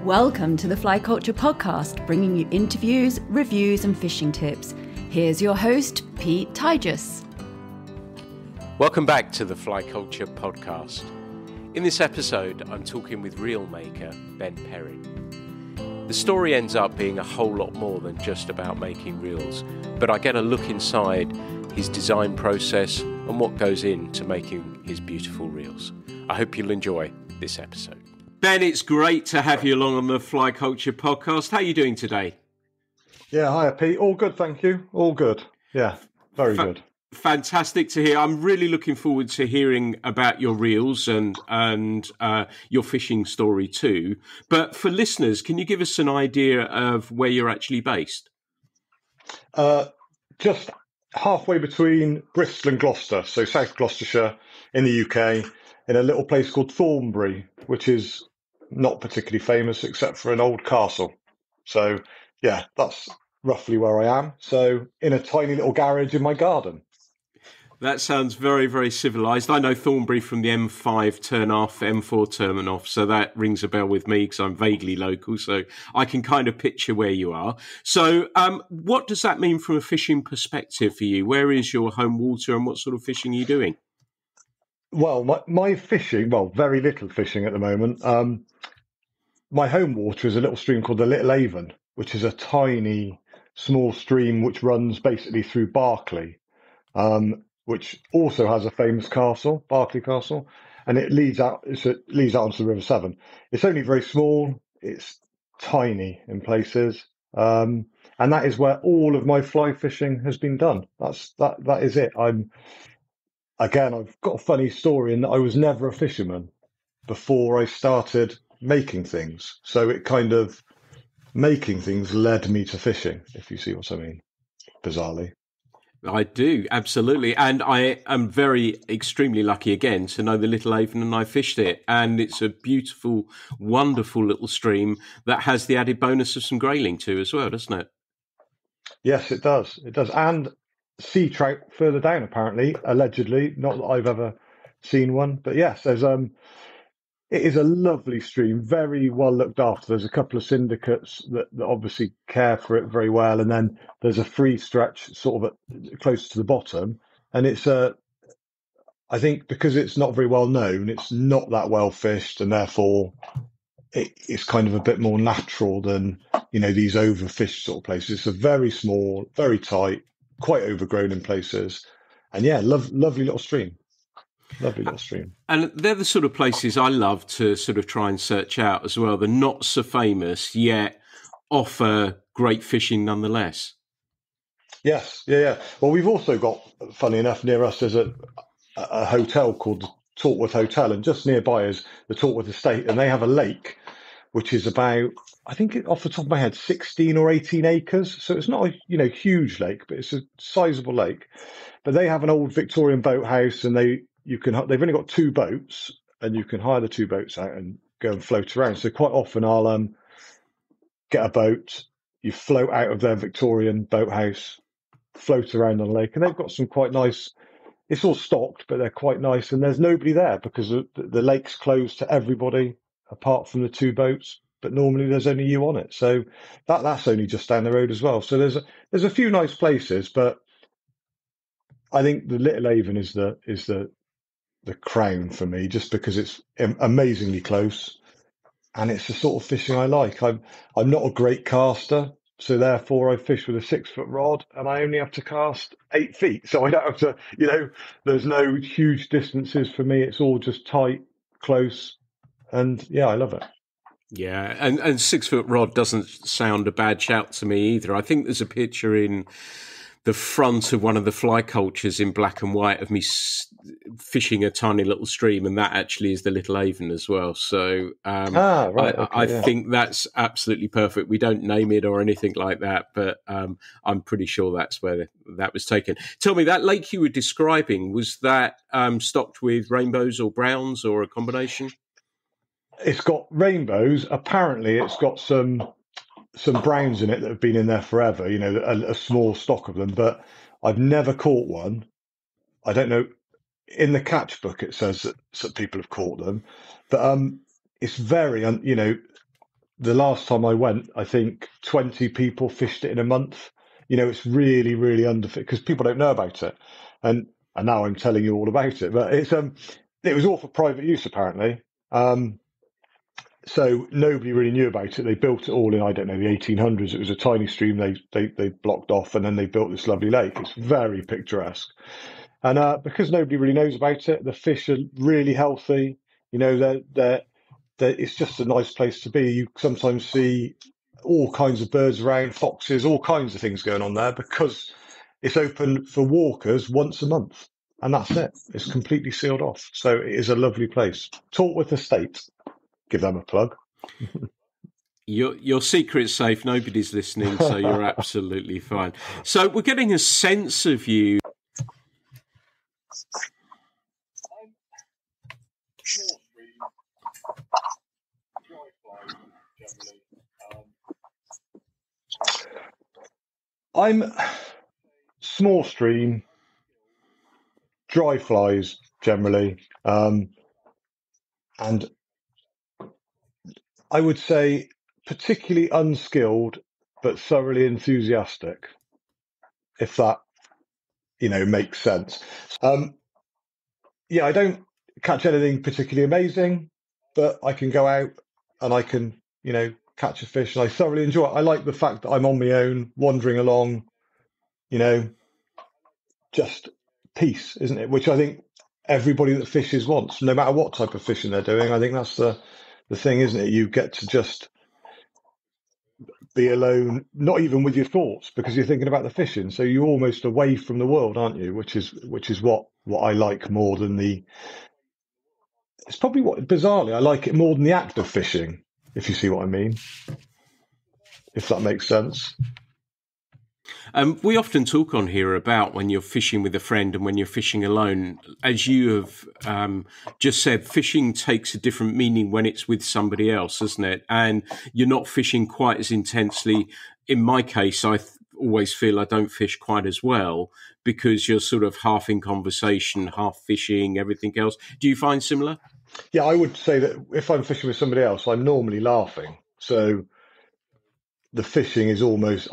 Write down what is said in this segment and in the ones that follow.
Welcome to the Fly Culture Podcast, bringing you interviews, reviews and fishing tips. Here's your host, Pete Tigus. Welcome back to the Fly Culture Podcast. In this episode, I'm talking with reel maker Ben Perry. The story ends up being a whole lot more than just about making reels, but I get a look inside his design process and what goes into making his beautiful reels. I hope you'll enjoy this episode. Ben, it's great to have you along on the Fly Culture Podcast. How are you doing today? Yeah, hi Pete. All good, thank you. All good. Yeah, very good. Fantastic to hear. I'm really looking forward to hearing about your reels and your fishing story too. But for listeners, can you give us an idea of where you're actually based? Just halfway between Bristol and Gloucester, so South Gloucestershire in the UK, in a little place called Thornbury, which is not particularly famous except for an old castle. So yeah, that's roughly where I am. So in a tiny little garage in my garden. That sounds very, very civilised. I know Thornbury from the M5 turn off, M4 turn off, so that rings a bell with me because I'm vaguely local, so I can kind of picture where you are. So what does that mean from a fishing perspective for you? Where is your home water and what sort of fishing are you doing? Well, my fishing, very little fishing at the moment. My home water is a little stream called the Little Avon, which is a tiny, small stream which runs basically through Barclay. Which also has a famous castle, Barclay Castle, and it leads out onto the River Severn. It's only very small, it's tiny in places, and that is where all of my fly fishing has been done. That is it. I've got a funny story in that I was never a fisherman before I started making things. So it kind of, making things led me to fishing, if you see what I mean, bizarrely. I do, absolutely. And I am extremely lucky again to know the Little Avon, and I fished it. And it's a beautiful, wonderful little stream that has the added bonus of some grayling too as well, doesn't it? Yes, it does. It does. And sea trout further down, apparently, allegedly. Not that I've ever seen one. But yes, it is a lovely stream, very well looked after. There's a couple of syndicates that obviously care for it very well. And then there's a free stretch sort of close to the bottom. And I think because it's not very well known, it's not that well fished. And therefore, it's kind of a bit more natural than, these overfished sort of places. It's a very small, very tight, quite overgrown in places. And yeah, lovely little stream. Lovely little stream. And they're the sort of places I love to sort of try and search out as well. They're not so famous, yet offer great fishing nonetheless. Yes, yeah. Well, we've also got, funny enough, near us, there's a hotel called the Tortworth Hotel, and just nearby is the Tortworth Estate, and they have a lake, which is about, I think off the top of my head, 16 or 18 acres. So it's not a huge lake, but it's a sizable lake. But they have an old Victorian boathouse, and they've only got two boats, and you can hire the two boats out and go and float around. So quite often I'll get a boat, you float out of their Victorian boathouse, float around on the lake, and they've got some quite nice. It's all stocked, but they're quite nice, and there's nobody there because the lake's closed to everybody apart from the two boats. But normally there's only you on it, so that's only just down the road as well. So there's a few nice places, but I think the Little Avon is the crown for me, just because it's amazingly close, and it's the sort of fishing I like. I'm not a great caster, so therefore I fish with a 6-foot rod, and I only have to cast 8 feet, so I don't have to. There's no huge distances for me. It's all just tight, close, and yeah, I love it. Yeah, and 6-foot rod doesn't sound a bad shout to me either. I think there's a picture in the front of one of the Fly Cultures in black and white of me fishing a tiny little stream, and that actually is the Little Avon as well. So I think that's absolutely perfect. We don't name it or anything like that, but I'm pretty sure that's where that was taken. Tell me, that lake you were describing, was that stocked with rainbows or browns or a combination? It's got rainbows. Apparently, it's got some browns in it that have been in there forever, a small stock of them, but I've never caught one. I don't know. In the catch book, it says that some people have caught them, but it's very, the last time I went, I think 20 people fished it in a month. It's really, really underfished because people don't know about it. And now I'm telling you all about it, but it was all for private use apparently. So nobody really knew about it. They built it all in, I don't know, the 1800s. It was a tiny stream they blocked off, and then they built this lovely lake. It's very picturesque. And because nobody really knows about it, the fish are really healthy. It's just a nice place to be. You sometimes see all kinds of birds around, foxes, all kinds of things going on there because it's open for walkers once a month. And that's it. It's completely sealed off. So it is a lovely place. Tortworth Estate. Give them a plug. Your secret's safe. Nobody's listening, so you're absolutely fine. So we're getting a sense of you. I'm small stream, dry flies generally, and I would say particularly unskilled, but thoroughly enthusiastic, if that, makes sense. I don't catch anything particularly amazing, but I can go out and I can, catch a fish, and I thoroughly enjoy it. I like the fact that I'm on my own, wandering along, just peace, isn't it? Which I think everybody that fishes wants, no matter what type of fishing they're doing. I think that's the thing, isn't it? You get to just be alone, not even with your thoughts, because you're thinking about the fishing. So you're almost away from the world, aren't you? Which is what I like more than it's probably bizarrely, I like it more than the act of fishing, if you see what I mean. If that makes sense. We often talk on here about when you're fishing with a friend and when you're fishing alone. As you have just said, fishing takes a different meaning when it's with somebody else, doesn't it? And you're not fishing quite as intensely. In my case, I always feel I don't fish quite as well because you're sort of half in conversation, half fishing, everything else. Do you find similar? Yeah, I would say that if I'm fishing with somebody else, I'm normally laughing. So the fishing is almost,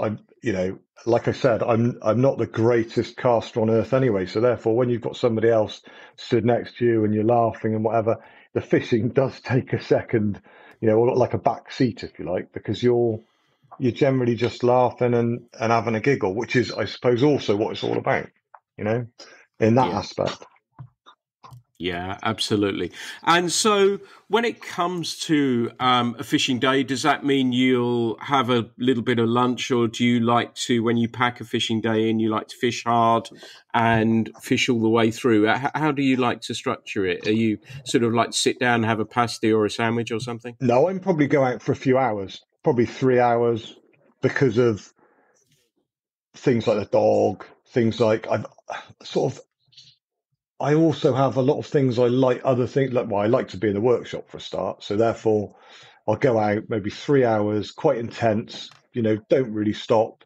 like I said, I'm not the greatest caster on earth anyway. So therefore, when you've got somebody else stood next to you and you're laughing and whatever, the fishing does take a second, like a back seat, if you like, because you're generally just laughing and having a giggle, which is, I suppose, also what it's all about, in that aspect. Yeah, absolutely. And so when it comes to a fishing day, does that mean you'll have a little bit of lunch, or do you like to, when you pack a fishing day in, you like to fish hard and fish all the way through? How do you like to structure it? Are you sort of like to sit down and have a pasty or a sandwich or something? No, I'm probably go out for a few hours, probably 3 hours, because of things like the dog, things like I also have a lot of things I like, other things. I like to be in the workshop for a start. So therefore, I'll go out maybe 3 hours, quite intense, don't really stop.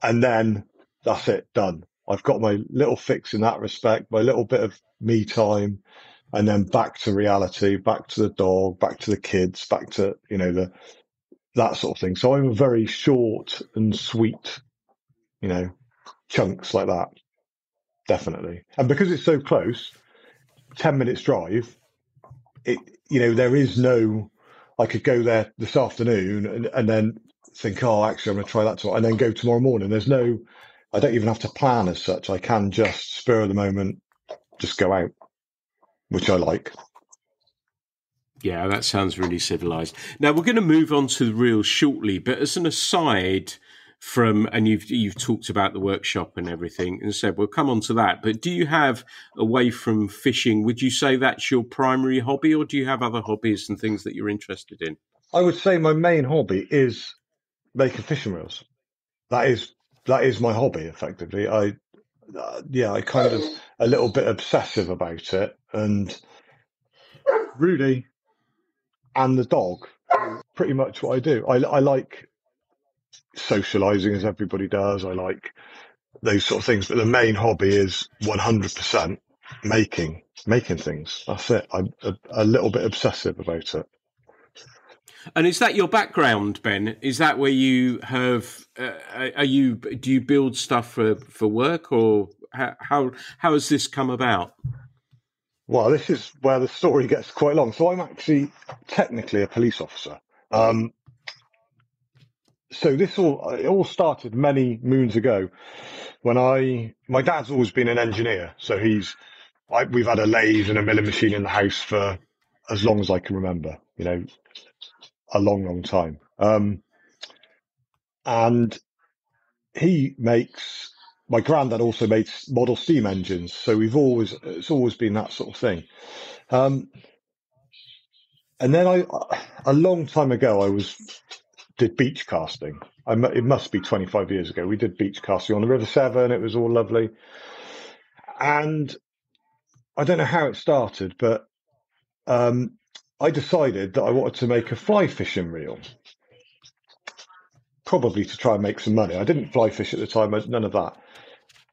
And then that's it, done. I've got my little fix in that respect, my little bit of me time, and then back to reality, back to the dog, back to the kids, back to, that sort of thing. So I'm a very short and sweet, chunks like that. Definitely. And because it's so close, 10 minutes drive, there is no, I could go there this afternoon and then think, oh, actually, I'm going to try that tomorrow, and then go tomorrow morning. I don't even have to plan as such. I can just spur of the moment, just go out, which I like. Yeah, that sounds really civilized. Now, we're going to move on to the reels shortly, but as an aside and you've talked about the workshop and everything and said we'll come on to that, but do you have, away from fishing, would you say that's your primary hobby, or do you have other hobbies and things that you're interested in? I would say my main hobby is making fishing reels. That is my hobby, effectively. I kind of a little bit obsessive about it, and Rudy and the dog, pretty much what I do. I like socializing, as everybody does. I like those sort of things, but the main hobby is 100% making things. That's it. I'm a little bit obsessive about it. And is that your background, Ben? Is that where you have? Do you build stuff for work, or how has this come about? Well, this is where the story gets quite long. So I'm actually technically a police officer. So it all started many moons ago when my dad's always been an engineer. So we've had a lathe and a milling machine in the house for as long as I can remember, a long, long time. And my granddad also makes model steam engines. So it's always been that sort of thing. And then a long time ago, did beach casting. It must be 25 years ago. We did beach casting on the River Severn. It was all lovely. And I don't know how it started, but I decided that I wanted to make a fly fishing reel, probably to try and make some money. I didn't fly fish at the time, none of that.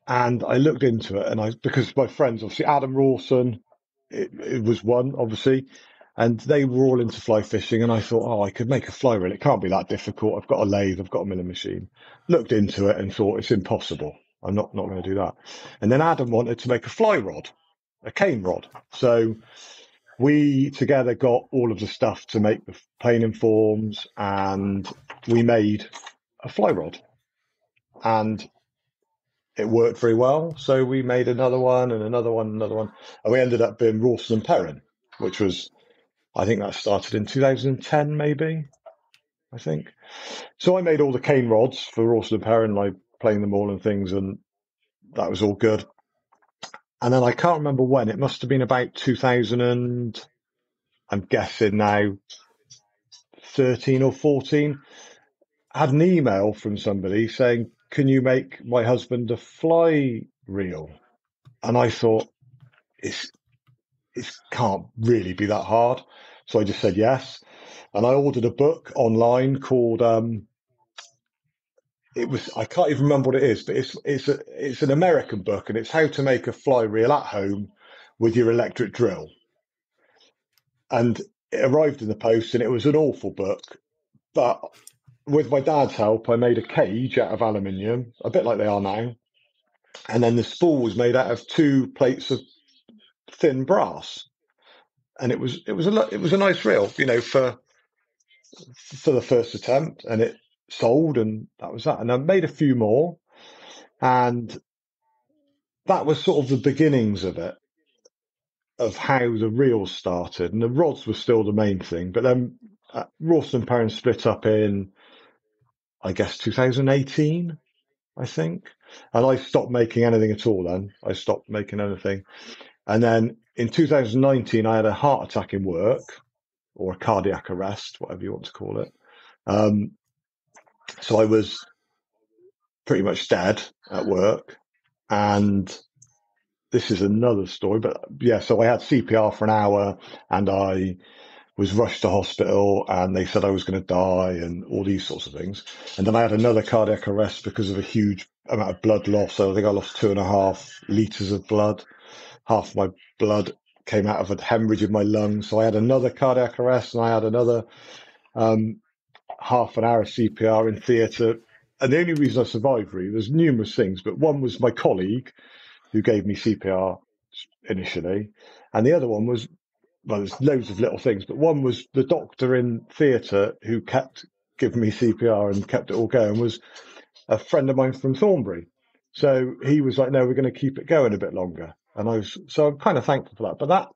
And I looked into it, because my friends, obviously Adam Rawson, it was one, obviously, and they were all into fly fishing. And I thought, I could make a fly reel. It can't be that difficult. I've got a lathe, I've got a milling machine. Looked into it and thought it's impossible. I'm not going to do that. And then Adam wanted to make a fly rod, a cane rod. So we together got all of the stuff to make the planing forms, and we made a fly rod, and it worked very well. So we made another one and another one, and another one. And we ended up being Rawson and Perrin, which was, I think that started in 2010, maybe, I think. So I made all the cane rods for Rawson and Perrin, like playing them all and things, and that was all good. And then I can't remember when, it must have been about 2000 and I'm guessing now 13 or 14, I had an email from somebody saying, can you make my husband a fly reel? And I thought, it can't really be that hard. So I just said yes. And I ordered a book online called, I can't even remember what it is, but it's an American book, and it's how to make a fly reel at home with your electric drill. And it arrived in the post, and it was an awful book. But with my dad's help, I made a cage out of aluminium, a bit like they are now. And then the spool was made out of 2 plates of thin brass. And it was a nice reel, for the first attempt, and it sold, and that was that. And I made a few more, and that was sort of the beginnings of it, of how the reels started. And the rods were still the main thing, but then Rawson and Perrin split up in, I guess, 2018, I think. And I stopped making anything at all then. I stopped making anything. And then in 2019, I had a heart attack in work, or a cardiac arrest, whatever you want to call it. So I was pretty much dead at work. And this is another story, but yeah, so I had CPR for an hour, and I was rushed to hospital, and they said I was going to die and all these sorts of things. And then I had another cardiac arrest because of a huge amount of blood loss. So I think I lost 2.5 litres of blood. Half my blood came out of a hemorrhage in my lungs. So I had another cardiac arrest, and I had another half an hour of CPR in theatre. And the only reason I survived, really, there's numerous things, but one was my colleague who gave me CPR initially. And the other one was, well, there's loads of little things, but one was the doctor in theatre who kept giving me CPR and kept it all going, was a friend of mine from Thornbury. So he was like, no, we're going to keep it going a bit longer. And so I'm kind of thankful for that. But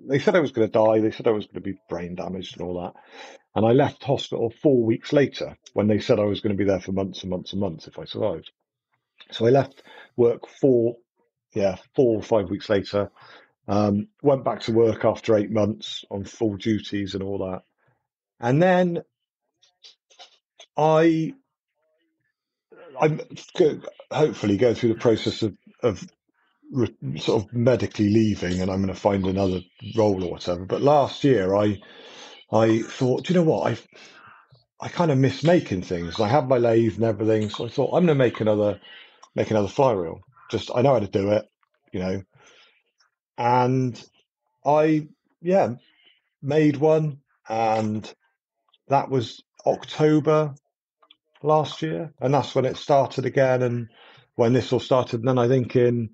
they said I was going to die. They said I was going to be brain damaged and all that. And I left hospital 4 weeks later, when they said I was going to be there for months and months and months if I survived. So I left work 4 or 5 weeks later. Went back to work after 8 months on full duties and all that. And then I'm hopefully going through the process of sort of medically leaving, and I'm going to find another role or whatever. But last year I thought, you know what, I kind of miss making things. I had my lathe and everything, so I thought I'm going to make another fly reel. Just, I know how to do it, and I made one, and that was October last year, and that's when it started again. And when this all started, and then I think in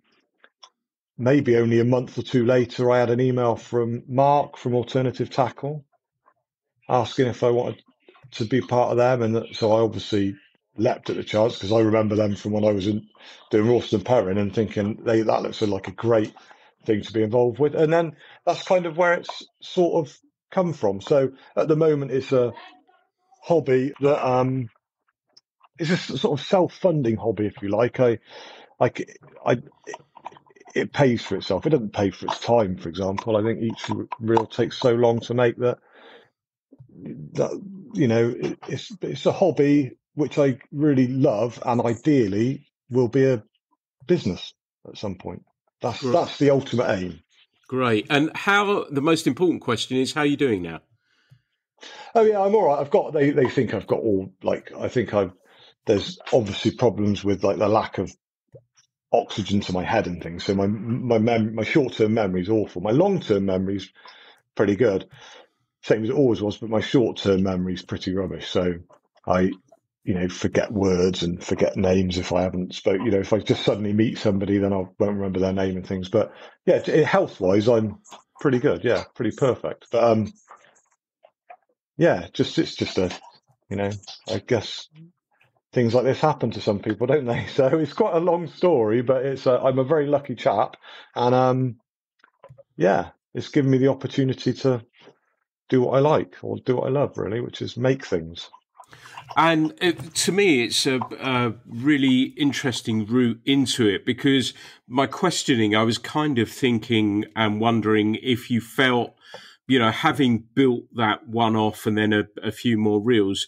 maybe only a month or two later, I had an email from Mark from Alternative Tackle asking if I wanted to be part of them. And so I obviously leapt at the chance because I remember them from when I was doing Ralston Perrin and thinking that looks like a great thing to be involved with. And then that's kind of where it's sort of come from. So at the moment, it's a hobby that it's a sort of self-funding hobby, if you like. It pays for itself. It doesn't pay for its time, for example. I think each reel takes so long to make that it's a hobby which I really love, and ideally will be a business at some point. That's the ultimate aim. Great. And the most important question is, how are you doing now? Oh yeah, I'm all right. They think I've got all, there's obviously problems with like the lack of oxygen to my head and things. So my short-term memory is awful. My long-term memory is pretty good. Same as it always was, but my short-term memory is pretty rubbish. So I, forget words and forget names if I haven't spoke. If I just suddenly meet somebody, then I won't remember their name and things. But yeah, health-wise, I'm pretty good. Yeah, pretty perfect. But yeah, it's just I guess things like this happen to some people, don't they? So it's quite a long story, but I'm a very lucky chap, and yeah, it's given me the opportunity to do what I like or do what I love, really, which is make things. And to me, it's a really interesting route into it, because my questioning, I was kind of thinking and wondering if you felt, having built that one off and then a few more reels,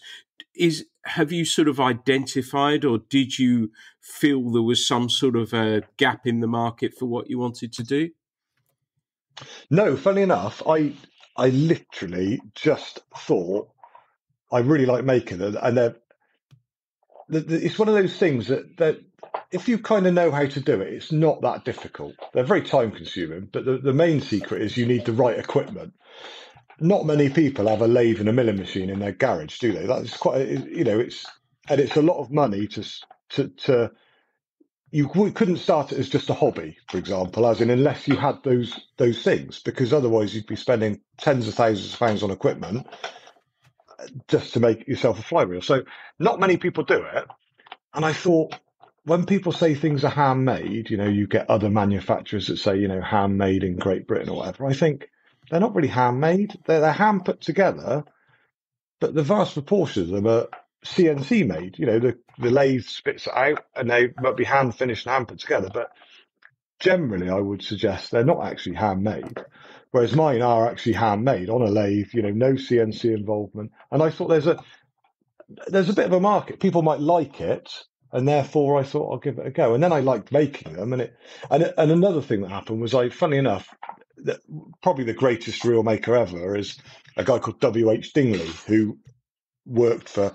have you sort of identified, or did you feel there was some sort of a gap in the market for what you wanted to do? No, funny enough, I literally just thought I really like making them, and it's one of those things that if you kind of know how to do it, it's not that difficult. They're very time consuming, but the main secret is you need the right equipment. Not many people have a lathe and a milling machine in their garage, do they? That's quite, it's a lot of money to you couldn't start it as just a hobby, for example, as in unless you had those things, because otherwise you'd be spending tens of thousands of pounds on equipment just to make yourself a flywheel. So not many people do it. And I thought, when people say things are handmade, you get other manufacturers that say, handmade in Great Britain or whatever. I think they're not really handmade. They're hand put together, but the vast proportion of them are CNC made. The lathe spits it out and they might be hand finished and hand put together. But generally, I would suggest they're not actually handmade. Whereas mine are actually handmade on a lathe, no CNC involvement. And I thought there's a bit of a market. People might like it, and therefore I thought I'll give it a go. And then I liked making them. And another thing that happened was, funny enough, probably the greatest reel maker ever is a guy called W.H. Dingley, who worked for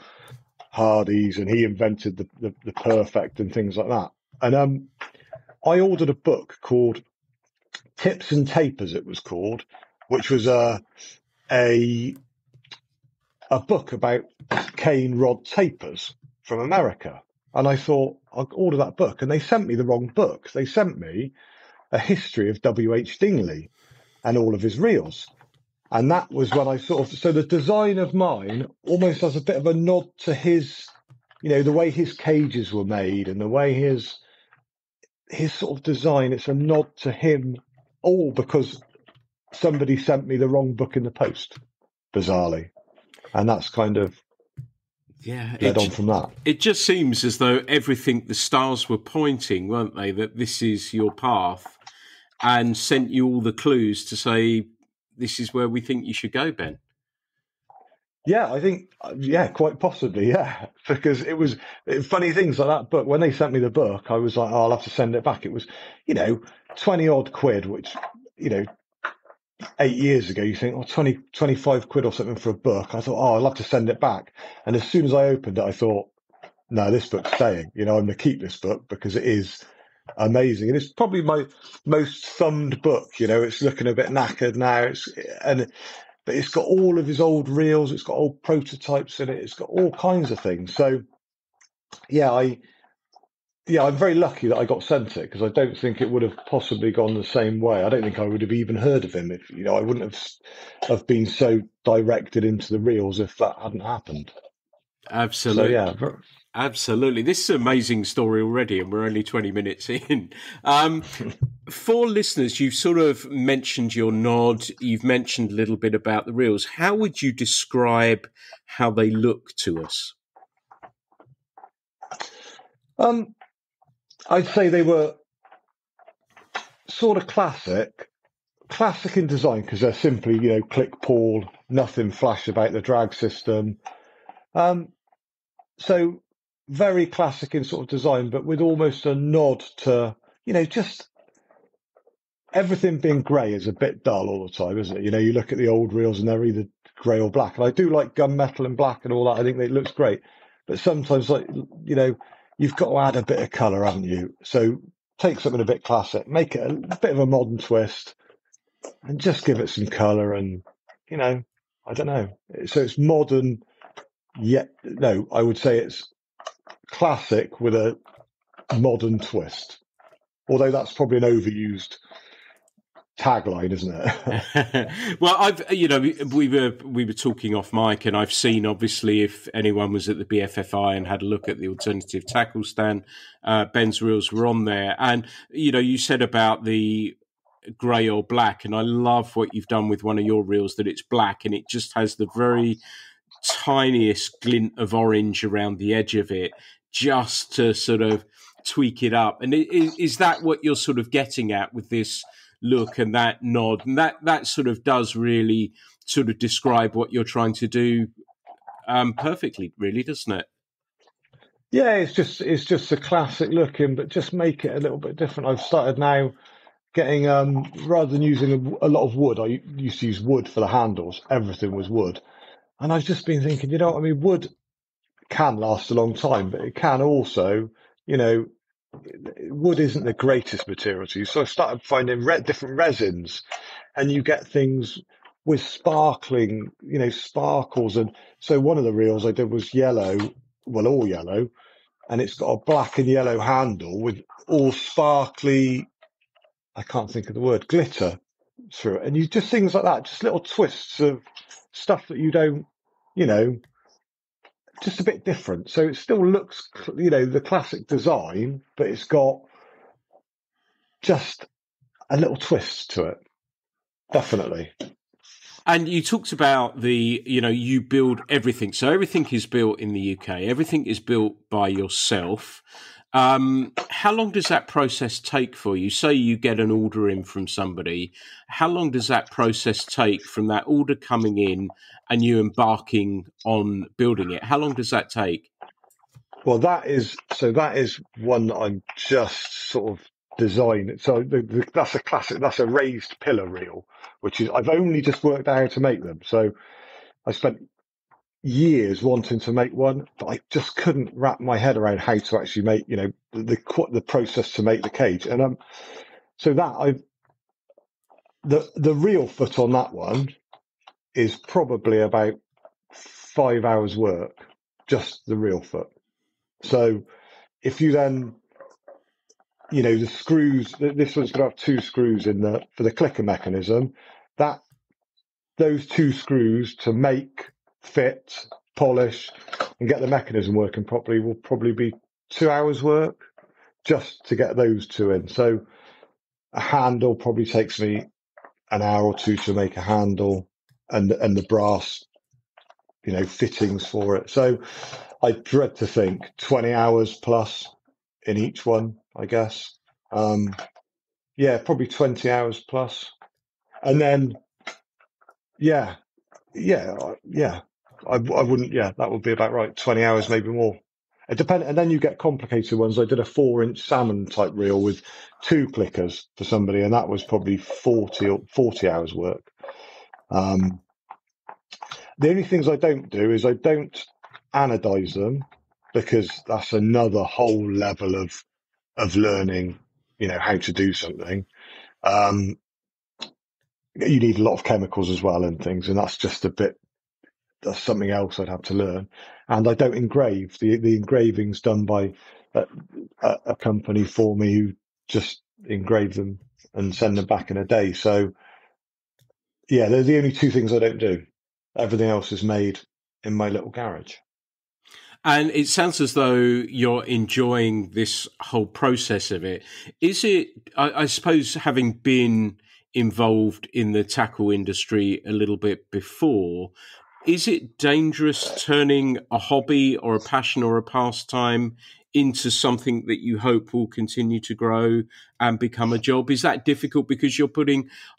Hardy's, and he invented the Perfect and things like that. And I ordered a book called Tips and Tapers, it was called, which was a book about cane rod tapers from America. And I thought, I'll order that book. And they sent me the wrong book. They sent me a history of W.H. Dingley and all of his reels. And that was when I so the design of mine almost has a bit of a nod to his, the way his cages were made and the way his sort of design. It's a nod to him, all because somebody sent me the wrong book in the post, bizarrely. And that's kind of led on from that. It just seems as though the stars were pointing, weren't they, that this is your path, and sent you all the clues to say, this is where we think you should go, Ben. Yeah, I think, quite possibly, yeah. Because it was funny things like that book. When they sent me the book, I was like, I'll have to send it back. It was, 20 odd quid, which, 8 years ago, you think, 20, 25 quid or something for a book. I thought, I'll have to send it back. And as soon as I opened it, I thought, no, this book's staying. I'm going to keep this book because it is amazing. And it's probably my most thumbed book. It's looking a bit knackered now. but it's got all of his old reels. It's got old prototypes in it. It's got all kinds of things. So I'm very lucky that I got sent it, because I don't think it would have possibly gone the same way. I don't think I would have even heard of him if, I wouldn't have been so directed into the reels if that hadn't happened. Absolutely. So, absolutely. This is an amazing story already, and we're only 20 minutes in. For listeners, you've sort of mentioned your Nod. You've mentioned a little bit about the reels. How would you describe how they look to us? I'd say they were sort of classic in design, because they're simply, click pull, nothing flash about the drag system. So very classic in sort of design, but with almost a nod to, just everything being grey is a bit dull all the time, isn't it? You look at the old reels and they're either grey or black. And I do like gunmetal and black and all that. I think it looks great. But sometimes, you've got to add a bit of colour, haven't you? So take something a bit classic, make it a bit of a modern twist, and just give it some colour and, I don't know. So it's modern, yet, no, I would say it's classic with a modern twist. Although that's probably an overused tagline, isn't it? Well, we were talking off mic, and I've seen, obviously, if anyone was at the BFFI and had a look at the alternative tackle stand, Ben's reels were on there. And, you said about the grey or black, and I love what you've done with one of your reels, that it's black and it just has the very tiniest glint of orange around the edge of it, just to sort of tweak it up. And is that what you're sort of getting at with this look and that nod? And that sort of does really sort of describe what you're trying to do perfectly, really, doesn't it? Yeah, it's just a classic looking, but just make it a little bit different. I've started now getting, rather than using a lot of wood, I used to use wood for the handles. Everything was wood. And I've just been thinking, wood can last a long time, but it can also, wood isn't the greatest material to use. So I started finding different resins, and you get things with sparkling, sparkles. And so one of the reels I did was yellow, well, all yellow, and it's got a black and yellow handle with all sparkly, I can't think of the word, glitter through it. And you just things like that, just little twists of stuff that you don't, just a bit different. So it still looks, the classic design, but it's got just a little twist to it. Definitely. And you talked about you build everything. So everything is built in the UK. Everything is built by yourself. How long does that process take for you? Say you get an order in from somebody. How long does that process take from that order coming in and you embarking on building it? How long does that take? Well, that is one that I'm just sort of designing. So that's a classic. That's a raised pillar reel, which is I've only just worked out how to make them. So I spent years wanting to make one, but I just couldn't wrap my head around how to actually make, the process to make the cage. And so that the reel foot on that one is probably about 5 hours work, just the reel foot. So if you then, the screws, this one's going to have 2 screws for the clicker mechanism, those 2 screws to make, fit, polish, and get the mechanism working properly will probably be 2 hours work just to get those 2 in. So a handle probably takes me an hour or 2 to make a handle, and the brass, fittings for it. So I dread to think 20 hours plus in each one, I guess. Probably 20 hours plus. And then, I wouldn't, that would be about right. 20 hours, maybe more. It depends. And then you get complicated ones. I did a 4-inch salmon type reel with 2 clickers for somebody, and that was probably 40 hours work. The only things I don't do is I don't anodize them, because that's another whole level of learning, how to do something. you need a lot of chemicals as well and things, and that's something else I'd have to learn. And I don't engrave. The engraving's done by a company for me who just engrave them and send them back in a day. So yeah, they're the only two things I don't do. Everything else is made in my little garage. And it sounds as though you're enjoying this whole process of it. Is it, I suppose, having been involved in the tackle industry a little bit before, is it dangerous turning a hobby or a passion or a pastime into something that you hope will continue to grow and become a job? Is that difficult because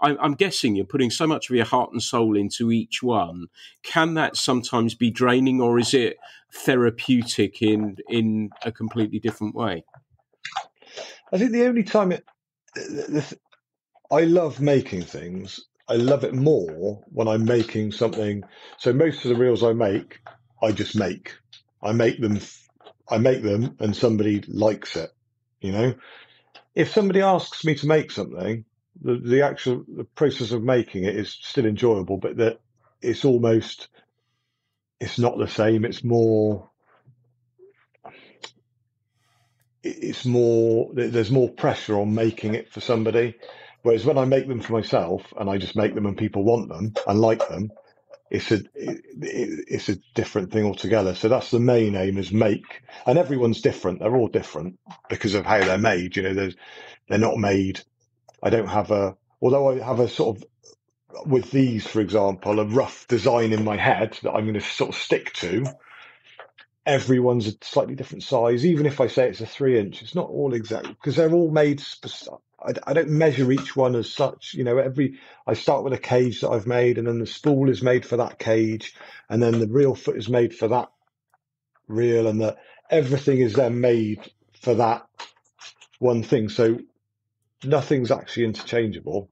I'm guessing you're putting so much of your heart and soul into each one. Can that sometimes be draining, or is it therapeutic in a completely different way? I think the only time I love making things. I love it more when I'm making something. So most of the reels I make, I just make. I make them and somebody likes it. If somebody asks me to make something, the process of making it is still enjoyable, but that it's not the same. It's more, there's more pressure on making it for somebody. Whereas when I make them for myself and I just make them and people want them and like them, it's a different thing altogether. So that's the main aim, is make. And everyone's different. They're all different because of how they're made. They're not made. Although I have a sort of, with these, for example, a rough design in my head that I'm going to sort of stick to. Everyone's a slightly different size. Even if I say it's a 3-inch, it's not all exact because they're all made. I don't measure each one as such. I start with a cage that I've made, and then the spool is made for that cage, and then the reel foot is made for that reel, and everything is then made for that one thing. So nothing's actually interchangeable,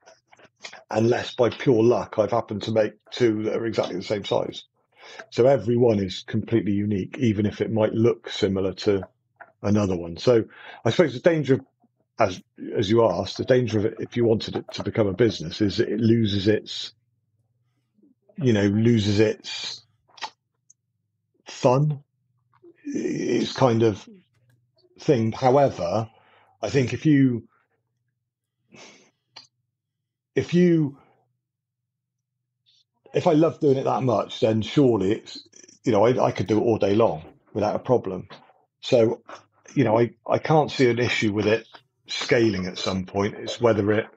unless by pure luck I've happened to make two that are exactly the same size. So every one is completely unique, even if it might look similar to another one. So I suppose the danger of, as you asked, the danger of it, if you wanted it to become a business, is that it loses its fun, its kind of thing. However, I think if I love doing it that much, then surely it's, I could do it all day long without a problem. So, I can't see an issue with it scaling at some point. It's whether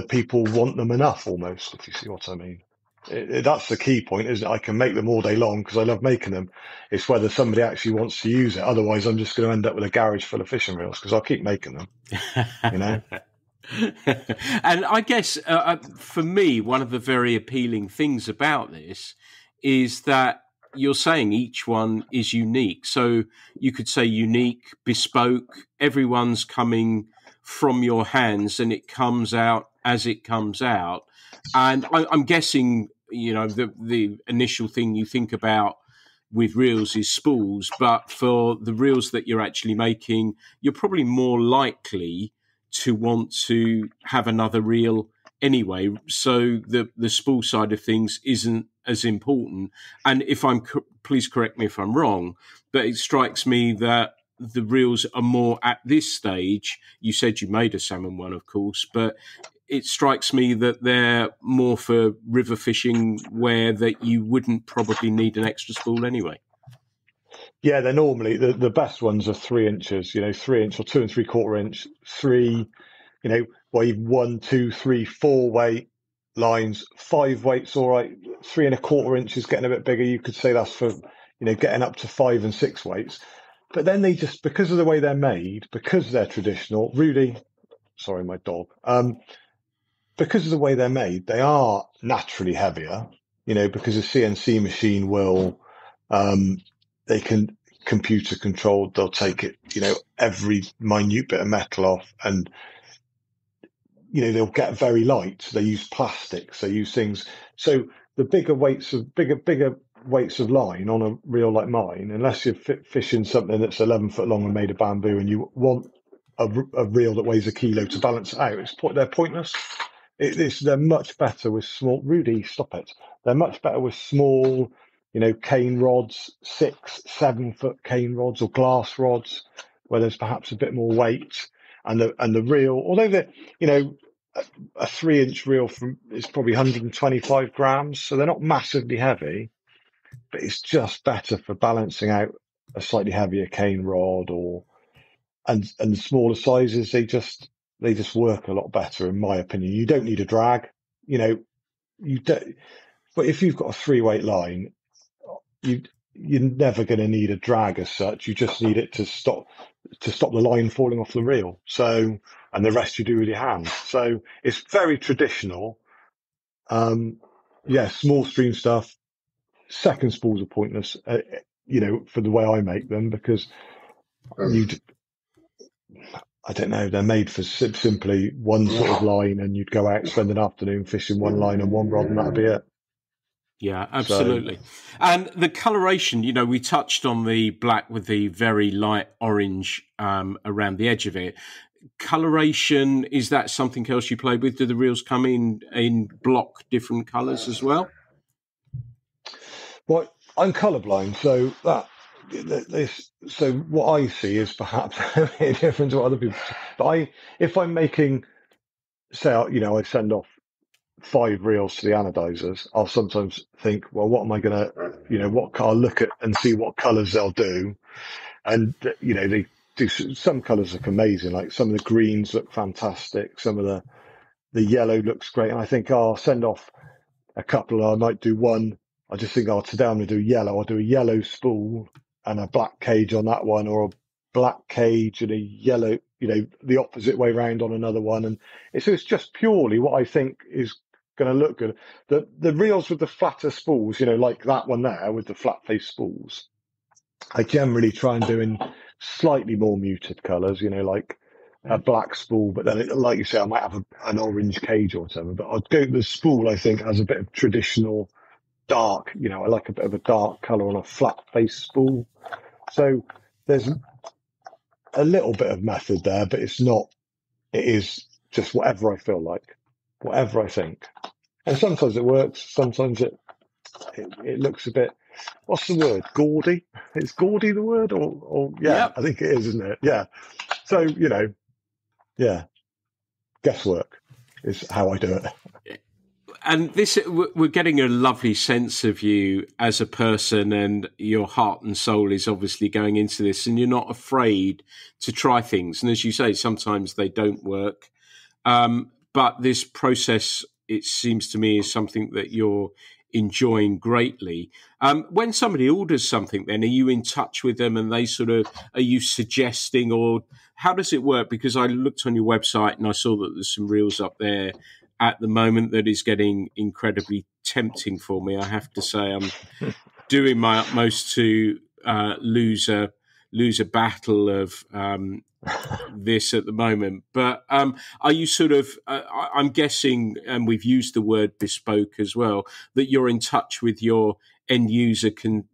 people want them enough, almost, if you see what I mean. That's the key point, isn't it? I can make them all day long because I love making them. It's whether somebody actually wants to use it. Otherwise, I'm just going to end up with a garage full of fishing reels because I'll keep making them, And I guess for me, one of the very appealing things about this is that you're saying each one is unique. So you could say unique, bespoke, everyone's coming from your hands and it comes out as it comes out. And I'm guessing, the initial thing you think about with reels is spools, but for the reels that you're actually making, you're probably more likely to want to have another reel anyway. So the spool side of things isn't as important. And please correct me if I'm wrong, but it strikes me that the reels are more at this stage. You said you made a salmon one, of course, but it strikes me that they're more for river fishing where that you wouldn't probably need an extra spool anyway. Yeah, they're normally the best ones are 3 inches, 3-inch or 2 3/4 inch, 3, even 1, 2, 3, 4 weight lines, 5 weights, all right, 3 1/4 inches getting a bit bigger. You could say that's for, getting up to 5 and 6 weights. But then they just, because of the way they're made, because they're traditional, Rudy, sorry, my dog, because of the way they're made, they are naturally heavier, because a CNC machine will, they can computer controlled, they'll take it, every minute bit of metal off, and, they'll get very light. They use plastics, they use things. So the bigger weights of line on a reel like mine, unless you're fishing something that's 11 foot long and made of bamboo and you want a reel that weighs a kilo to balance it out, they're pointless. they're much better with small. Rudy, stop it. They're much better with small, cane rods, 6, 7 foot cane rods or glass rods, where there's perhaps a bit more weight, and the reel, although a 3-inch reel is probably 125 grams, so they're not massively heavy, but it's just better for balancing out a slightly heavier cane rod, and the smaller sizes, they just work a lot better, in my opinion. You don't need a drag, you don't, but if you've got a 3-weight line, you're never going to need a drag as such. You just need it to stop the line falling off the reel. So, and the rest you do with your hands. So it's very traditional. Small stream stuff. Second spools are pointless, for the way I make them, because I don't know, they're made for simply one sort of line, and you'd go out, spend an afternoon fishing one line and one rod, and that'd be it. Yeah, absolutely. So, and the coloration, we touched on the black with the very light orange around the edge of it. Coloration, is that something else you play with? Do the reels come in block different colours as well? Well, I'm colourblind, so so what I see is perhaps different to what other people see. But if I'm making, say, I send off 5 reels to the anodizers, I'll sometimes think, well, what am I going to, I'll look at and see what colours they'll do. And, they do, some colours look amazing. Like some of the greens look fantastic. Some of the yellow looks great. And I think, I'll send off a couple. I might do one. I just think, today I'm going to do yellow. I'll do a yellow spool and a black cage on that one, or a black cage and a yellow, the opposite way round on another one. And it's just purely what I think is going to look good. The reels with the flatter spools, like that one there with the flat face spools, I generally try and do in slightly more muted colours, like a black spool, but then, like you say, I might have an orange cage or whatever. But I'd go, the spool, I think, has a bit of traditional dark, I like a bit of a dark colour on a flat face spool. So there's a little bit of method there, but it is just whatever I feel like, whatever I think. And sometimes it works, sometimes it looks a bit, what's the word? Gaudy? Is gaudy the word? Or yeah, yep. I think it is, isn't it? Yeah. So, guesswork is how I do it. And we're getting a lovely sense of you as a person, and your heart and soul is obviously going into this, and you're not afraid to try things. And as you say, sometimes they don't work. But this process, it seems to me, is something that you're enjoying greatly. When somebody orders something, then are you in touch with them, and are you suggesting, or how does it work? Because I looked on your website and I saw that there's some reels up there at the moment that is getting incredibly tempting for me. I have to say, I'm doing my utmost to lose a battle of this at the moment. But are you I'm guessing, and we've used the word bespoke as well, that you're in touch with your end user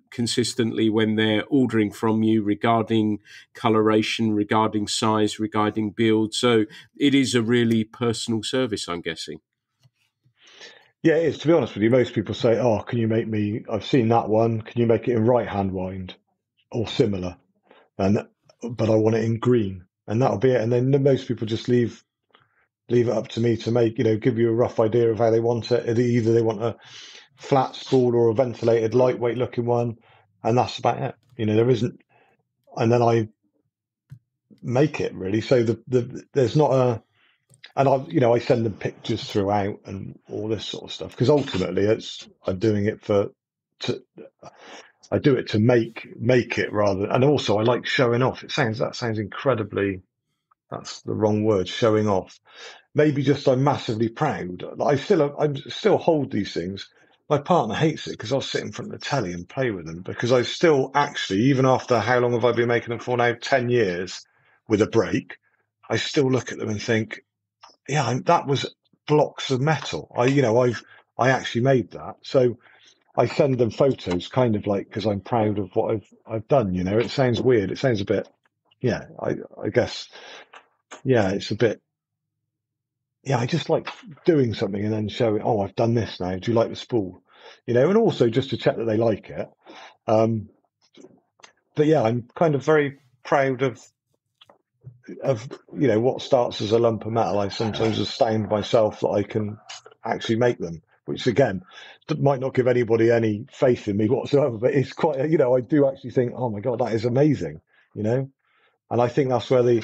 consistently when they're ordering from you regarding coloration, regarding size, regarding build. So it is a really personal service, I'm guessing. Yeah, it is. To be honest with you, most people say, can you make me, I've seen that one, can you make it in right hand wind or similar? But I want it in green, and that'll be it. And then most people just leave it up to me to make, give you a rough idea of how they want it. Either they want a flat spool or a ventilated, lightweight looking one, and that's about it. There isn't, and then I make it really. So there's not a, and I send them pictures throughout and all this sort of stuff, because ultimately I'm doing it I do it to make it rather, and also I like showing off. That sounds incredibly, that's the wrong word, showing off. Maybe just I'm massively proud. I still hold these things. My partner hates it because I'll sit in front of the telly and play with them, because I still actually, even after how long have I been making them for now? 10 years with a break. I still look at them and think, yeah, that was blocks of metal. I actually made that. So I send them photos, kind of like, because I'm proud of what I've done. It sounds weird. It sounds a bit, I guess, yeah, it's a bit, yeah, I just like doing something and then showing, oh, I've done this now. Do you like the spool? And also just to check that they like it. Um, but yeah, I'm kind of very proud of what starts as a lump of metal. I sometimes astound myself that I can actually make them, which again might not give anybody any faith in me whatsoever, but it's quite, I do actually think, oh my God, that is amazing, and I think that's where the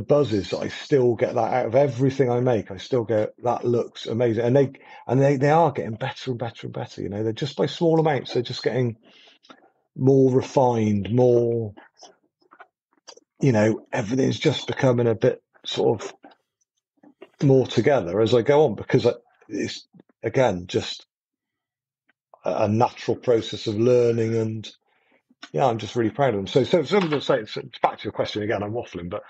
buzz is, that I still get that out of everything I make. I still get that looks amazing, and they are getting better and better and better. They're just by small amounts. They're just getting more refined, more. Everything's just becoming a bit sort of more together as I go on, because it's again just a natural process of learning, and yeah, I'm just really proud of them. So somebody will say, so back to your question again, I'm waffling, but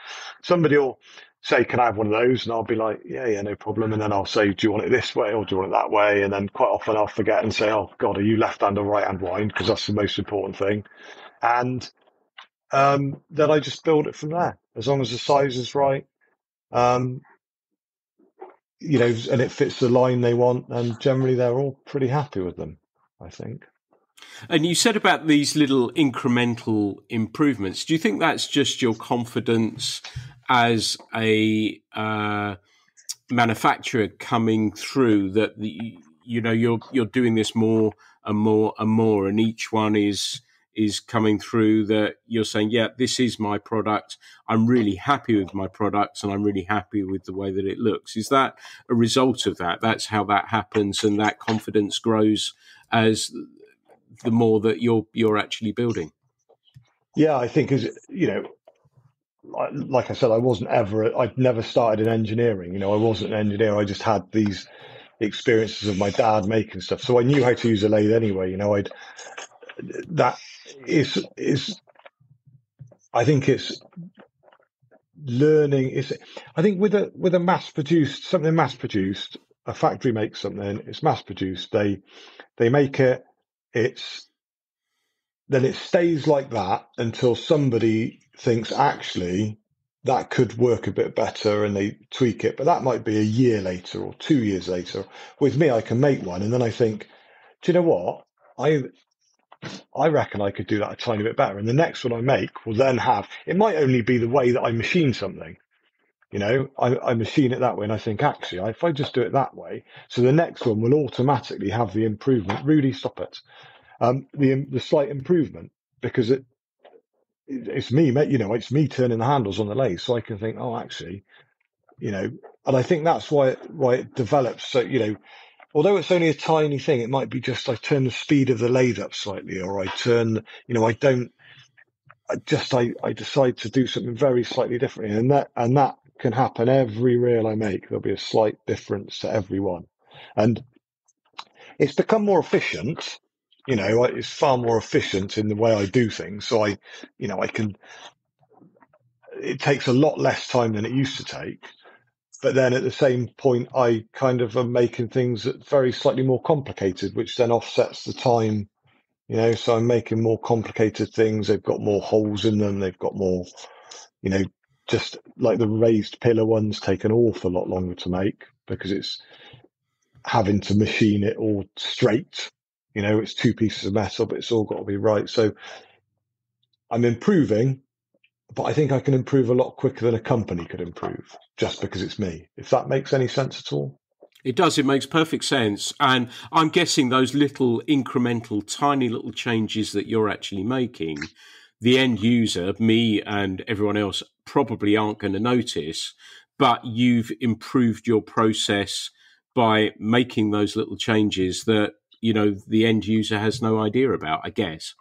somebody will say, can I have one of those? And I'll be like, yeah, no problem. And then I'll say, do you want it this way or do you want it that way? And then quite often I'll forget and say, oh God, are you left hand or right hand wind? Because that's the most important thing. And then I just build it from there, as long as the size is right, and it fits the line they want. And generally they're all pretty happy with them, I think. And you said about these little incremental improvements. Do you think that's just your confidence as a manufacturer coming through, that you're doing this more and more and more, and each one is coming through, that you're saying, yeah, this is my product. I'm really happy with my products, and I'm really happy with the way that it looks. Is that a result of that? That's how that happens, and that confidence grows as the more that you're actually building. Yeah, I think like I said, I'd never started in engineering. I wasn't an engineer. I just had these experiences of my dad making stuff. So I knew how to use a lathe anyway. I think it's learning. I think with a something mass produced, a factory makes something, it's mass produced. They make it. Then it stays like that until somebody thinks actually that could work a bit better, and they tweak it. But that might be a year later or 2 years later. With me, I can make one, and then I think, do you know what? I reckon I could do that a tiny bit better. And the next one I make will then it might only be the way that I machine something. I machine it that way, and I think, actually, if I just do it that way, so the next one will automatically have the improvement. Rudy, stop it. The slight improvement, because it's me, it's me turning the handles on the lathe, so I can think, oh, actually, and I think that's why it develops. So, although it's only a tiny thing, it might be just I turn the speed of the lathe up slightly, or I turn, I decide to do something very slightly differently, and that can happen every reel I make. There'll be a slight difference to every one, and it's become more efficient. It's far more efficient in the way I do things. So it takes a lot less time than it used to take. But then at the same point, I kind of am making things that very slightly more complicated, which then offsets the time, so I'm making more complicated things. They've got more holes in them. They've got more, just like the raised pillar ones take an awful lot longer to make, because it's having to machine it all straight. It's 2 pieces of metal, but it's all got to be right. So I'm improving, but I think I can improve a lot quicker than a company could improve, just because it's me, if that makes any sense at all. It does. It makes perfect sense. And I'm guessing those little incremental, tiny little changes that you're actually making, the end user, me and everyone else, probably aren't going to notice, but you've improved your process by making those little changes that, the end user has no idea about, I guess.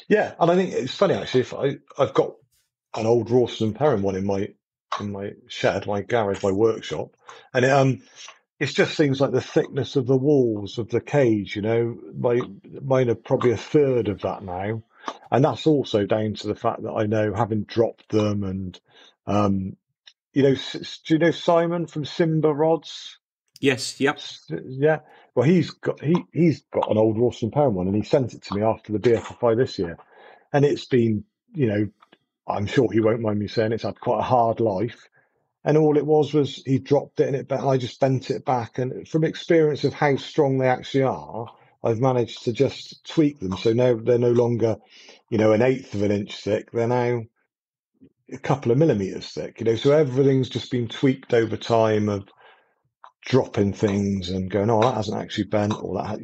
Yeah, and I think it's funny, actually. If I've got an old Rawson & Perrin one in my shed, my garage, my workshop, and it's just things like the thickness of the walls of the cage. Mine are probably a third of that now, and that's also down to the fact that I know, having dropped them, and do you know Simon from Simba Rods? Yes. Yep. Yeah. Well, he's got an old Rawson & Perrin one, and he sent it to me after the BFFI this year, and it's been, I'm sure he won't mind me saying, it's had quite a hard life, And all it was he dropped it and I just bent it back. And from experience of how strong they actually are, I've managed to just tweak them. So now they're no longer, an eighth of an inch thick. They're now a couple of millimeters thick, so everything's just been tweaked over time of dropping things and going, oh, that hasn't actually bent, or that,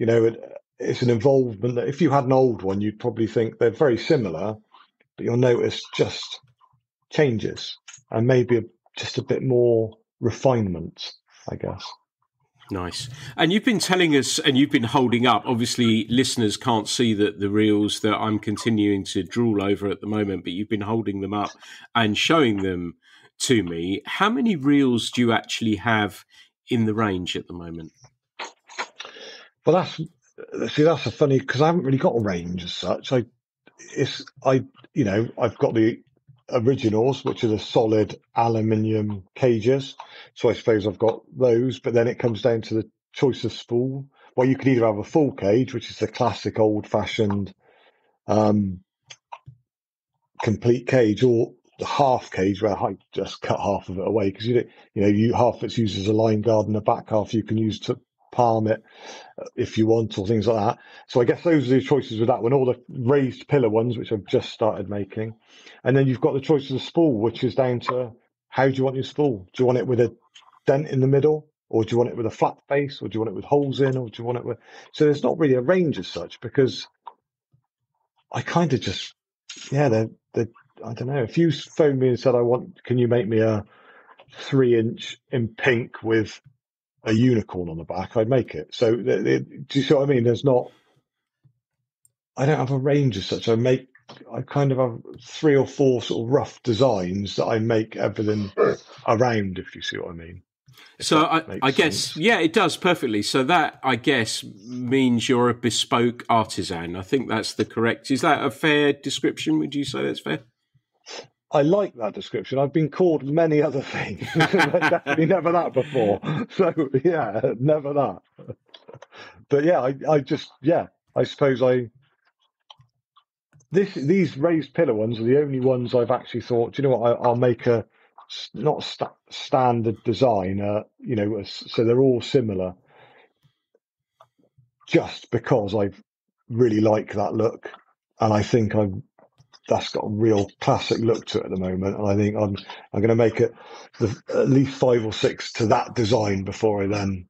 it's an involvement that if you had an old one, you'd probably think they're very similar, but you'll notice just changes and maybe just a bit more refinement, I guess. Nice. And you've been telling us, and you've been holding up, obviously listeners can't see the reels that I'm continuing to drool over at the moment, but you've been holding them up and showing them to me. How many reels do you actually have in the range at the moment? Well, that's a funny, because I haven't really got a range as such. I've got the originals, which are the solid aluminium cages. So I suppose I've got those, but then it comes down to the choice of spool. Well, you could either have a full cage, which is the classic old-fashioned complete cage, or the half cage where I just cut half of it away, because half of it's used as a line guard and the back half you can use to palm it if you want, or things like that. So I guess those are the choices with that one, or the raised pillar ones, which I've just started making. And then you've got the choice of the spool, which is down to how do you want your spool? Do you want it with a dent in the middle, or do you want it with a flat face, or do you want it with holes in, or do you want it with... So there's not really a range as such, because I kind of just, I don't know. If you phoned me and said, can you make me a 3-inch in pink with a unicorn on the back, I'd make it. So do you see what I mean? I don't have a range as such. I kind of have 3 or 4 sort of rough designs that I make everything around, if you see what I mean. So I guess, yeah, it does perfectly. So that, I guess, means you're a bespoke artisan. I think that's is that a fair description? Would you say that's fair? I like that description. I've been called many other things, but definitely never that before. So, yeah, never that. But yeah, I suppose these raised pillar ones are the only ones I've actually thought, do you know what, I'll make a not standard design, so they're all similar, just because I really like that look, and I think that's got a real classic look to it at the moment, and I think I'm going to make it at least 5 or 6 to that design before I then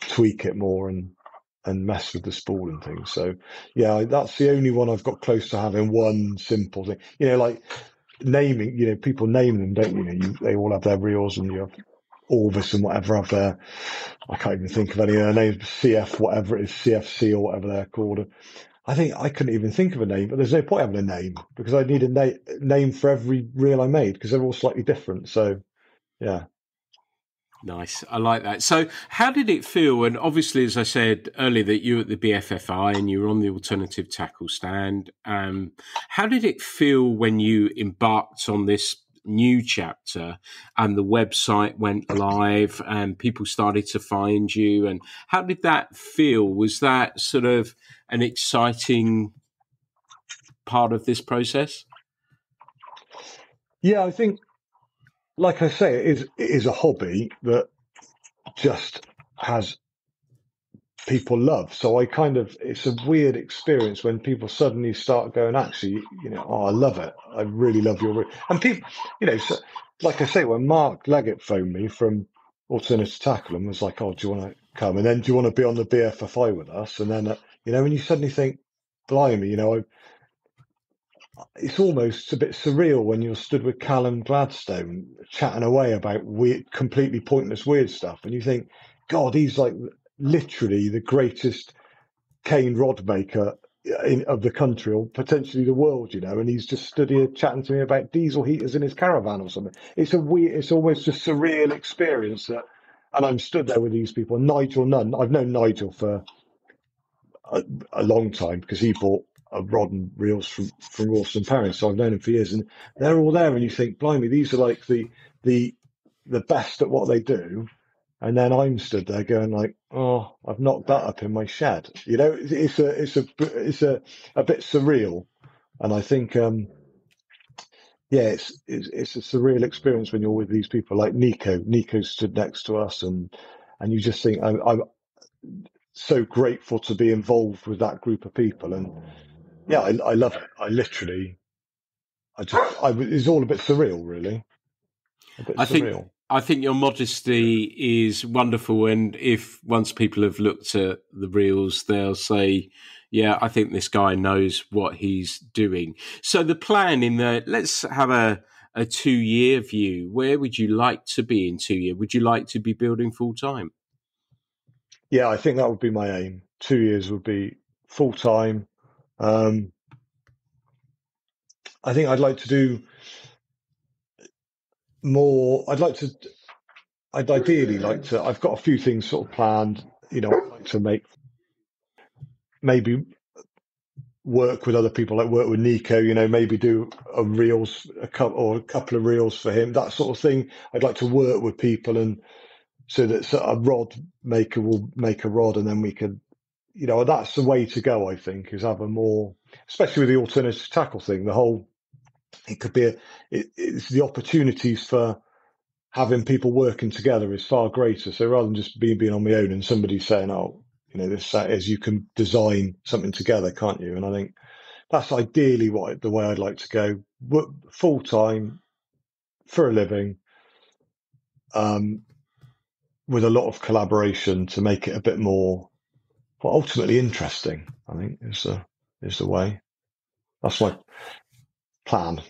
tweak it more and mess with the spool and things. So yeah, that's the only one I've got close to having one simple thing. Like naming, people name them, don't you? They all have their reels, and you have Orvis and whatever have their, I can't even think of any of their names, CF, whatever it is, CFC or whatever they're called. I think I couldn't even think of a name, but there's no point having a name, because I need a name for every reel I made, because they're all slightly different. So yeah. Nice. I like that. So how did it feel? And obviously, as I said earlier, that you were at the BFFI and you were on the alternative tackle stand. How did it feel when you embarked on this new chapter and the website went live and people started to find you? And how did that feel? Was that sort of an exciting part of this process? Yeah, I think, like I say, it is a hobby that just has people love. So it's a weird experience when people suddenly start going, actually, I love it. I really love your, and people, so, like I say, when Mark Leggett phoned me from Alternative Tackle and was like, oh, do you want to come? And then do you want to be on the BFFI with us? And then, when you suddenly think, blimey, it's almost a bit surreal when you're stood with Callum Gladstone chatting away about weird, completely pointless, weird stuff. And you think, God, he's like literally the greatest cane rod maker of the country, or potentially the world, and he's just stood here chatting to me about diesel heaters in his caravan or something. It's almost a surreal experience and I'm stood there with these people. Nigel Nunn, I've known Nigel for a long time, because he bought a rod and reels from Rawson Paris, so I've known him for years, and they're all there, and you think, blimey, these are like the best at what they do, and then I'm stood there going like, oh, I've knocked that up in my shed. It's a bit surreal, and I think yeah, it's a surreal experience when you're with these people like Nico. Nico stood next to us, and you just think I'm so grateful to be involved with that group of people, and yeah, I love it. I literally, it's all a bit surreal, really, a bit I think surreal. I think your modesty is wonderful, and if once people have looked at the reels, they'll say, "Yeah, I think this guy knows what he's doing." So the plan let's have a 2-year view. Where would you like to be in 2 years? Would you like to be building full time? Yeah, I think that would be my aim. 2 years would be full time. I think I'd like to do more. I'd ideally like to. I've got a few things sort of planned. I'd like to maybe work with other people, like work with Nico. Maybe do a couple of reels for him, that sort of thing. I'd like to work with people, and so that a rod maker will make a rod, and then we could, that's the way to go. I think is have a more, especially with the alternative tackle thing. It could be it's the opportunities for having people working together is far greater. So rather than just being on my own and somebody saying, "Oh, that is," you can design something together, can't you? And I think that's ideally the way I'd like to go. Work full time for a living, with a lot of collaboration to make it a bit more, well, ultimately interesting. I think is the way. That's my plan.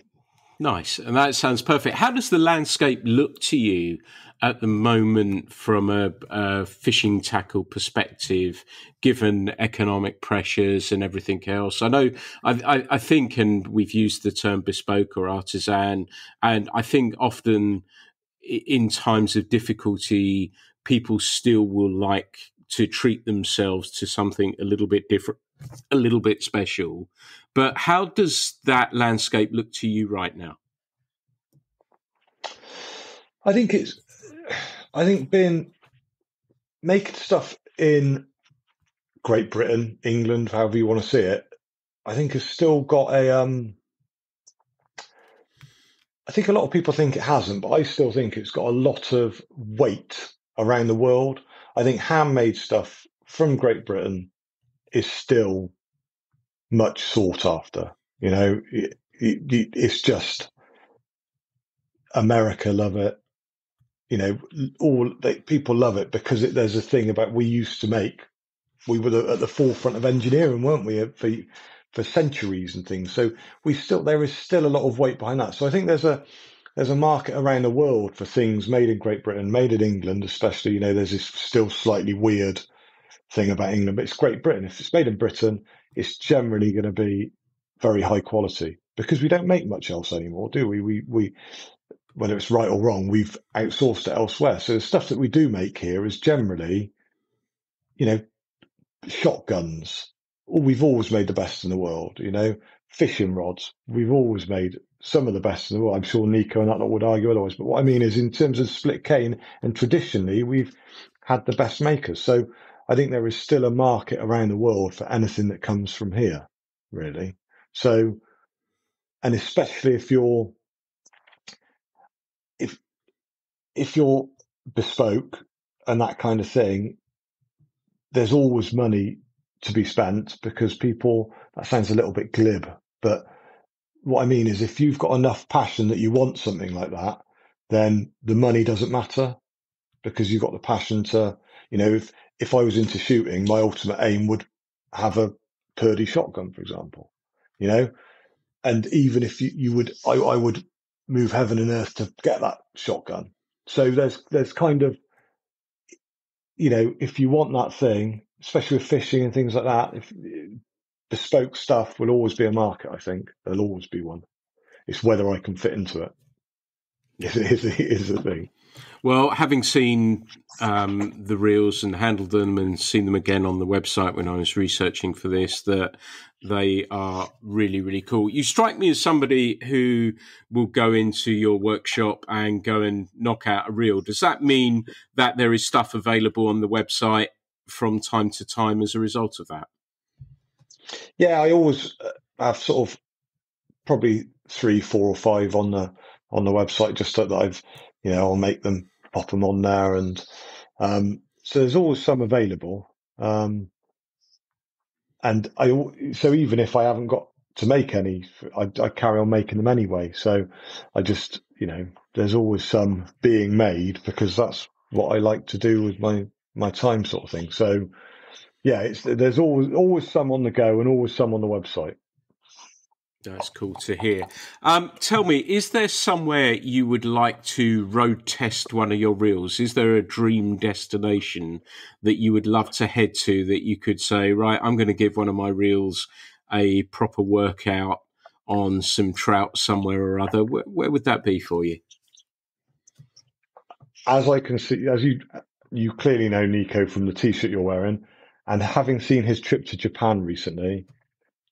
Nice. And that sounds perfect. How does the landscape look to you at the moment from a fishing tackle perspective, given economic pressures and everything else? I know, I think, and we've used the term bespoke or artisan, and I think often in times of difficulty, people still will like to treat themselves to something a little bit different, a little bit special. But how does that landscape look to you right now? I think making stuff in Great Britain, England, however you want to see it, I think has still got I think a lot of people think it hasn't, but I still think it's got a lot of weight around the world. I think handmade stuff from Great Britain is still much sought after. It's just America love it. People love it because there's a thing about we used to make. We were at the forefront of engineering, weren't we, for centuries and things. So there is still a lot of weight behind that. So I think there's a market around the world for things made in Great Britain, made in England, especially. There's this still slightly weird thing about England, but it's Great Britain. If it's made in Britain, it's generally going to be very high quality because we don't make much else anymore, do we? We whether it's right or wrong, we've outsourced it elsewhere. So the stuff that we do make here is generally, shotguns. We've always made the best in the world, fishing rods. We've always made some of the best in the world. I'm sure Nico and that lot would argue otherwise. But what I mean is, in terms of split cane, and traditionally, we've had the best makers. So I think there is still a market around the world for anything that comes from here, really. So, and especially if you're bespoke and that kind of thing, there's always money to be spent because that sounds a little bit glib, but what I mean is if you've got enough passion that you want something like that, then the money doesn't matter because you've got the passion to, if I was into shooting, my ultimate aim would have a Purdy shotgun, for example, and even if I would move heaven and earth to get that shotgun. So there's kind of, if you want that thing, especially with fishing and things like that, if bespoke stuff will always be a market. I think there'll always be one. It's whether I can fit into it. Is the thing. Well, having seen the reels and handled them and seen them again on the website when I was researching for this, that they are really, really cool. You strike me as somebody who will go into your workshop and go and knock out a reel. Does that mean that there is stuff available on the website from time to time as a result of that? Yeah, I always have sort of probably 3, 4, or 5 on the website, just so that I've, I'll make them, pop them on there, and so there's always some available. And so even if I haven't got to make any, I carry on making them anyway. So I just, there's always some being made, because that's what I like to do with my time, sort of thing. So yeah, there's always some on the go and always some on the website. That's cool to hear. Tell me, is there somewhere you would like to road test one of your reels? Is there a dream destination that you would love to head to, that you could say, right, I'm going to give one of my reels a proper workout on some trout somewhere or other? Where would that be for you? As I can see, as you clearly know Nico from the t-shirt you're wearing, and having seen his trip to Japan recently,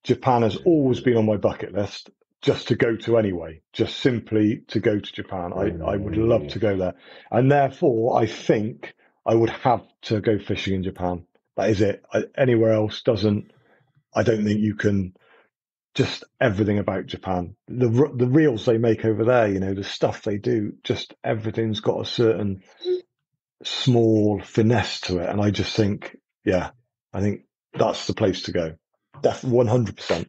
Japan has always been on my bucket list, just to go to anyway, just simply to go to Japan. I would love to go there. And therefore, I think I would have to go fishing in Japan. That is it. Anywhere else I don't think you can, just everything about Japan. The reels they make over there, the stuff they do, just everything's got a certain small finesse to it. And I just think, I think that's the place to go. Definitely 100%.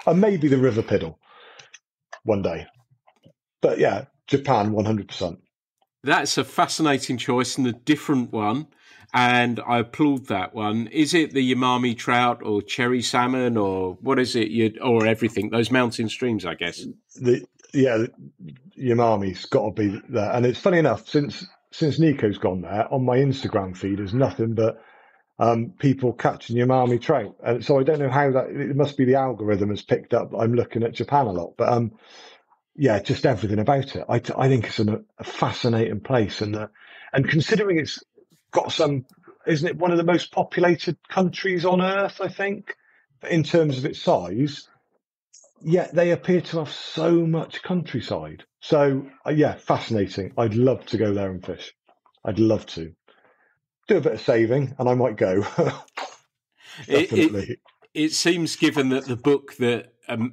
And maybe the River Piddle one day. But yeah, Japan 100%. That's a fascinating choice and a different one, and I applaud that one. Is it the Yamami trout or cherry salmon, or what is it? Or everything? Those mountain streams, I guess. The Yamami's got to be there. And it's funny enough, since Nico's gone there, on my Instagram feed is nothing but people catching Yamami trout. And so I don't know how it must be the algorithm has picked up. I'm looking at Japan a lot, but just everything about it. I think it's a fascinating place, and considering it's got isn't it one of the most populated countries on earth, I think, in terms of its size, yet they appear to have so much countryside. So fascinating. I'd love to go there and fish. I'd love to. Do a bit of saving, and I might go. Definitely. It seems, given that the book that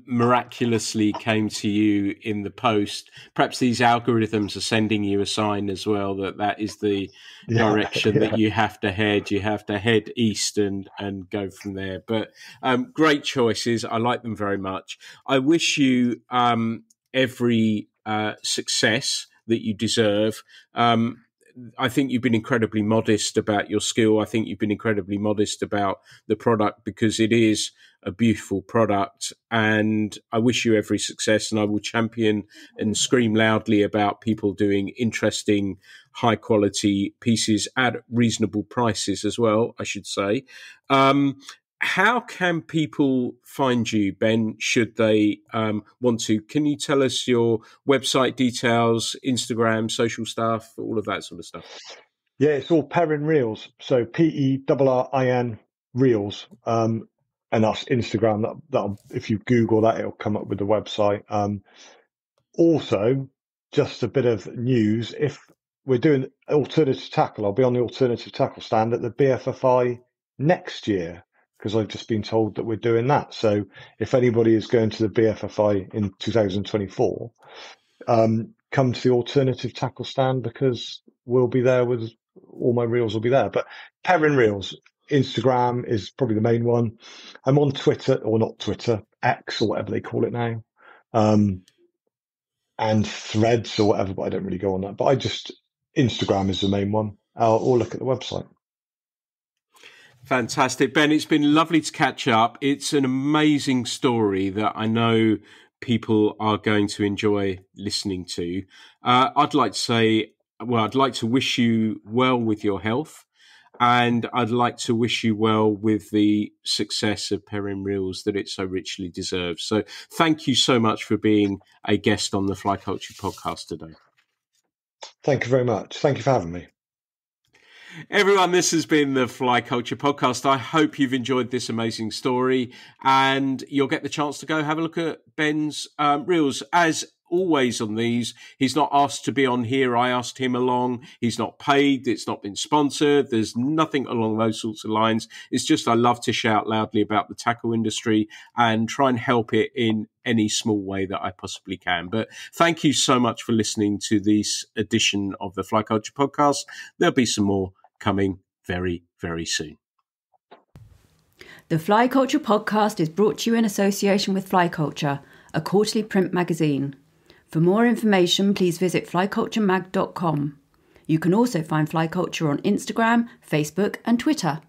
miraculously came to you in the post, perhaps these algorithms are sending you a sign as well that is the direction that you have to head. You have to head east and go from there. But great choices. I like them very much. I wish you every success that you deserve. I think you've been incredibly modest about your skill. I think you've been incredibly modest about the product, because it is a beautiful product, and I wish you every success, and I will champion and scream loudly about people doing interesting, high quality pieces at reasonable prices as well, I should say. How can people find you, Ben, should they want to? Can you tell us your website details, Instagram, social stuff, all of that sort of stuff? Yeah, it's all Perrin Reels. So PERRIN Reels. And that's Instagram. That'll, if you Google that, it'll come up with the website. Also, just a bit of news. If we're doing alternative tackle, I'll be on the alternative tackle stand at the BFFI next year, because I've just been told that we're doing that. So if anybody is going to the BFFI in 2024, come to the alternative tackle stand, because we'll be there with all my reels will be there. But Perrin Reels, Instagram is probably the main one. I'm on Twitter, or not Twitter, X or whatever they call it now. And Threads or whatever, but I don't really go on that. But Instagram is the main one. Or look at the website. Fantastic. Ben, it's been lovely to catch up. It's an amazing story that I know people are going to enjoy listening to. I'd like to wish you well with your health, and I'd like to wish you well with the success of Perrin Reels that it so richly deserves. So thank you so much for being a guest on the Fly Culture podcast today. Thank you very much. Thank you for having me. Everyone, this has been the Fly Culture podcast. I hope you've enjoyed this amazing story, and you'll get the chance to go have a look at Ben's reels. As always on these. He's not asked to be on here. I asked him along. He's not paid. It's not been sponsored. There's nothing along those sorts of lines. It's just I love to shout loudly about the tackle industry and try and help it in any small way that I possibly can. But thank you so much for listening to this edition of the Fly Culture Podcast. There'll be some more coming very, very soon. The Fly Culture Podcast is brought to you in association with Fly Culture, a quarterly print magazine. For more information, please visit flyculturemag.com. You can also find Fly Culture on Instagram, Facebook and Twitter.